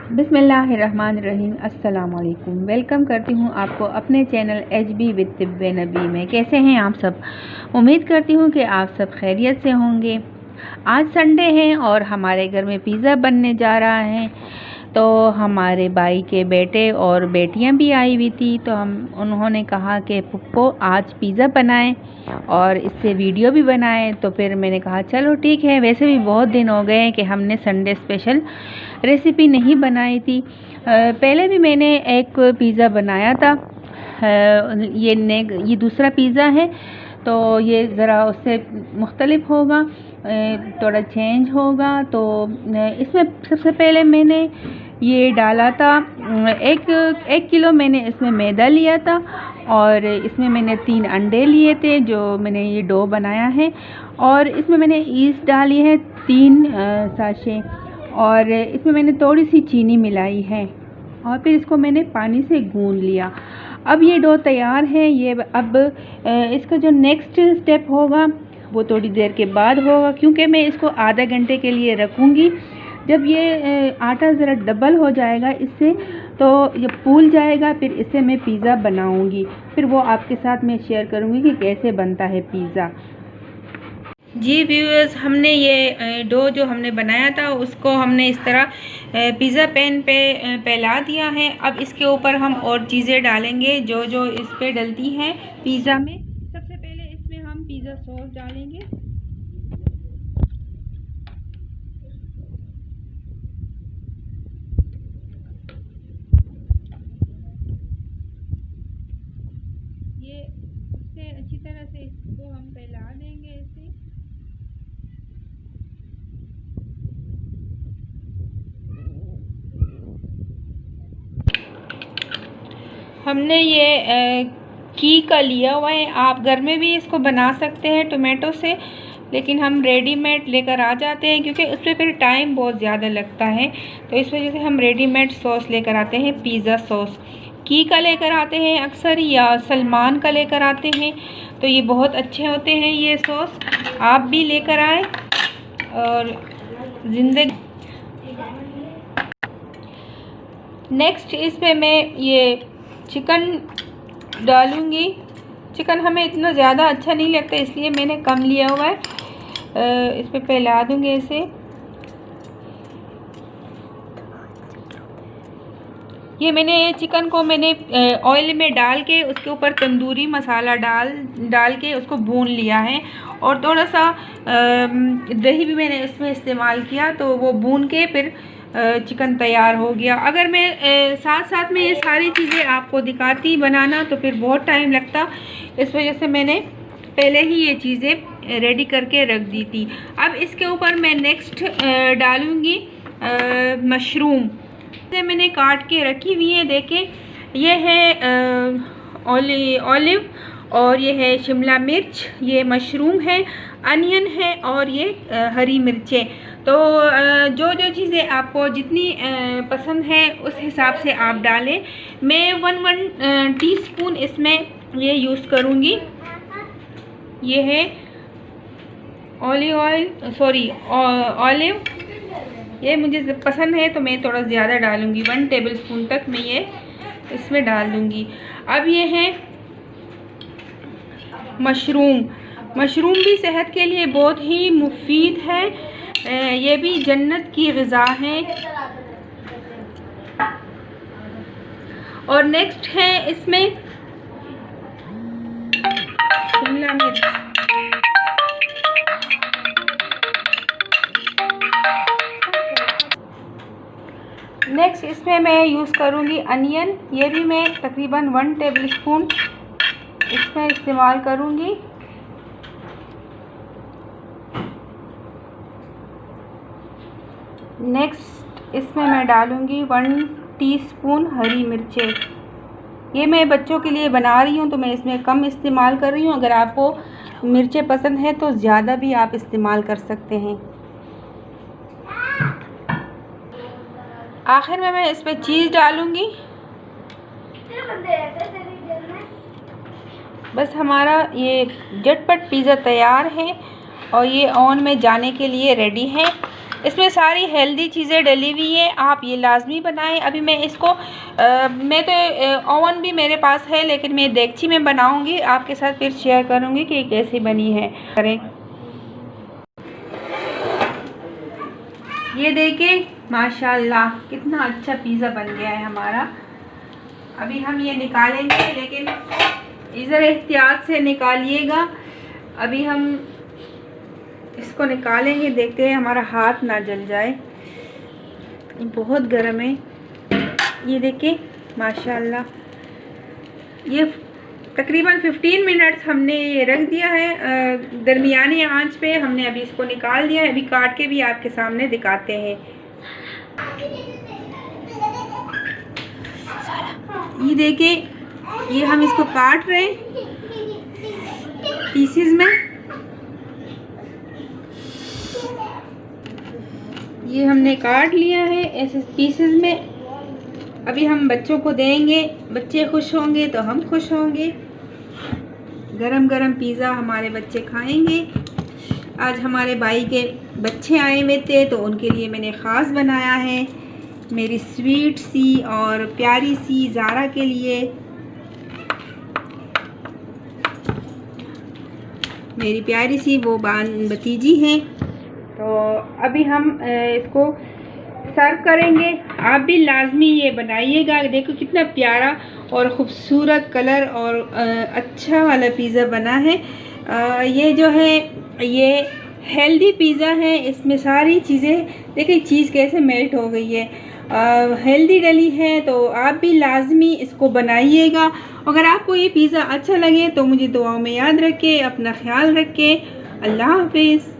बिस्मिल्लाहिर्रहमानिर्रहीम। अस्सलाम वालेकुम। वेलकम करती हूँ आपको अपने चैनल HB विद तिब्बे नबी में। कैसे हैं आप सब? उम्मीद करती हूँ कि आप सब खैरियत से होंगे। आज संडे है और हमारे घर में पिज़्ज़ा बनने जा रहा है। तो हमारे भाई के बेटे और बेटियां भी आई हुई थी, तो उन्होंने कहा कि पुप्पो आज पिज़्ज़ा बनाएं और इससे वीडियो भी बनाएं। तो फिर मैंने कहा चलो ठीक है। वैसे भी बहुत दिन हो गए कि हमने संडे स्पेशल रेसिपी नहीं बनाई थी। पहले भी मैंने एक पिज़्ज़ा बनाया था। ये दूसरा पिज़्ज़ा है, तो ये ज़रा उससे मुख्तलिफ होगा, थोड़ा चेंज होगा। तो इसमें सबसे पहले मैंने ये डाला था, एक किलो मैंने इसमें मैदा लिया था और इसमें मैंने 3 अंडे लिए थे जो मैंने ये डो बनाया है। और इसमें मैंने ईस्ट डाली है 3 साशे, और इसमें मैंने थोड़ी सी चीनी मिलाई है और फिर इसको मैंने पानी से गूंद लिया। अब ये डो तैयार है। ये अब इसका जो नेक्स्ट स्टेप होगा वो थोड़ी देर के बाद होगा, क्योंकि मैं इसको आधा घंटे के लिए रखूँगी। जब ये आटा ज़रा डबल हो जाएगा इससे, तो ये फूल जाएगा, फिर इससे मैं पिज़्ज़ा बनाऊँगी। फिर वो आपके साथ मैं शेयर करूँगी कि कैसे बनता है पिज़्ज़ा। जी व्यूअर्स, हमने ये डो जो हमने बनाया था उसको हमने इस तरह पिज़्ज़ा पैन पे फैला दिया है। अब इसके ऊपर हम और चीज़ें डालेंगे जो जो इस पे डलती हैं पिज़्ज़ा में। सबसे पहले इसमें हम पिज़्ज़ा सॉस डालेंगे। ये इससे अच्छी तरह से इसको हम फैला देंगे ऐसे। हमने ये घी का लिया हुआ है। आप घर में भी इसको बना सकते हैं टोमेटो से, लेकिन हम रेडीमेड लेकर आ जाते हैं क्योंकि उस पर फिर टाइम बहुत ज़्यादा लगता है। तो इस वजह से हम रेडीमेड सॉस लेकर आते हैं। पिज़्ज़ा सॉस घी का लेकर आते हैं अक्सर, या सलमान का लेकर आते हैं। तो ये बहुत अच्छे होते हैं ये सॉस, आप भी लेकर आए और ज़िंदगी। नेक्स्ट इसमें मैं ये चिकन डालूँगी। चिकन हमें इतना ज़्यादा अच्छा नहीं लगता, इसलिए मैंने कम लिया हुआ है। इस पर फैला दूँगी इसे। ये मैंने चिकन को मैंने ऑयल में डाल के उसके ऊपर तंदूरी मसाला डाल के उसको भून लिया है, और थोड़ा सा दही भी मैंने इसमें इस्तेमाल किया, तो वो भून के फिर चिकन तैयार हो गया। अगर मैं साथ साथ में ये सारी चीज़ें आपको दिखाती बनाना तो फिर बहुत टाइम लगता, इस वजह से मैंने पहले ही ये चीज़ें रेडी करके रख दी थी। अब इसके ऊपर मैं नेक्स्ट डालूँगी मशरूम। से मैंने काट के रखी हुई है, देखें। ये है ऑलिव, और ये है शिमला मिर्च, ये मशरूम है, अनियन है, और ये हरी मिर्चें। तो जो जो चीज़ें आपको जितनी पसंद है उस हिसाब से आप डालें। मैं 1 टीस्पून इसमें ये यूज़ करूँगी। ये है ऑलिव, ये मुझे जब पसंद है तो मैं थोड़ा ज़्यादा डालूँगी। 1 टेबलस्पून तक मैं ये इसमें डाल दूँगी। अब ये है मशरूम भी सेहत के लिए बहुत ही मुफीद है। ये भी जन्नत की ग़िज़ा है। और नेक्स्ट है इसमें शिमला मिर्च। नेक्स्ट इसमें मैं यूज़ करूँगी अनियन। ये भी मैं तकरीबन 1 टेबलस्पून इसमें इस्तेमाल करूँगी। नेक्स्ट इसमें मैं डालूँगी 1 टीस्पून हरी मिर्चें। ये मैं बच्चों के लिए बना रही हूँ तो मैं इसमें कम इस्तेमाल कर रही हूँ। अगर आपको मिर्चें पसंद है तो ज़्यादा भी आप इस्तेमाल कर सकते हैं। आखिर में मैं इस पर चीज़ डालूँगी। बस हमारा ये झटपट पिज़्ज़ा तैयार है और ये ओवन में जाने के लिए रेडी है। इसमें सारी हेल्दी चीज़ें डली हुई हैं, आप ये लाजमी बनाएं। अभी मैं इसको मैं तो ओवन भी मेरे पास है, लेकिन मैं देगची में बनाऊंगी, आपके साथ फिर शेयर करूंगी कि कैसी बनी है। करें ये देखें माशाल्लाह कितना अच्छा पिज़्ज़ा बन गया है हमारा। अभी हम ये निकालेंगे, लेकिन इधर एहतियात से निकालिएगा। अभी हम इसको निकालेंगे, देखते हैं हमारा हाथ ना जल जाए, बहुत गर्म है। ये देखिए माशाल्लाह, ये तकरीबन 15 मिनट्स हमने ये रख दिया है दरमियानी आंच पे। हमने अभी इसको निकाल दिया है, अभी काट के भी आपके सामने दिखाते हैं। ये देखिए, ये हम इसको काट रहे हैं पीसेस में। ये हमने काट लिया है ऐसे पीसेस में। अभी हम बच्चों को देंगे, बच्चे खुश होंगे तो हम खुश होंगे। गरम गरम पिज़्ज़ा हमारे बच्चे खाएंगे। आज हमारे भाई के बच्चे आए हुए थे, तो उनके लिए मैंने ख़ास बनाया है, मेरी स्वीट सी और प्यारी सी ज़ारा के लिए। मेरी प्यारी सी वो भतीजी हैं। तो अभी हम इसको सर्व करेंगे। आप भी लाजमी ये बनाइएगा। देखो कितना प्यारा और ख़ूबसूरत कलर और अच्छा वाला पिज़्ज़ा बना है। ये जो है ये हेल्दी पिज़्ज़ा है, इसमें सारी चीज़ें देखिए, चीज़ कैसे मेल्ट हो गई है, हेल्दी डली है। तो आप भी लाजमी इसको बनाइएगा। अगर आपको ये पिज़्ज़ा अच्छा लगे तो मुझे दुआओं में याद रखें, अपना ख्याल रखें। अल्लाह हाफिज़।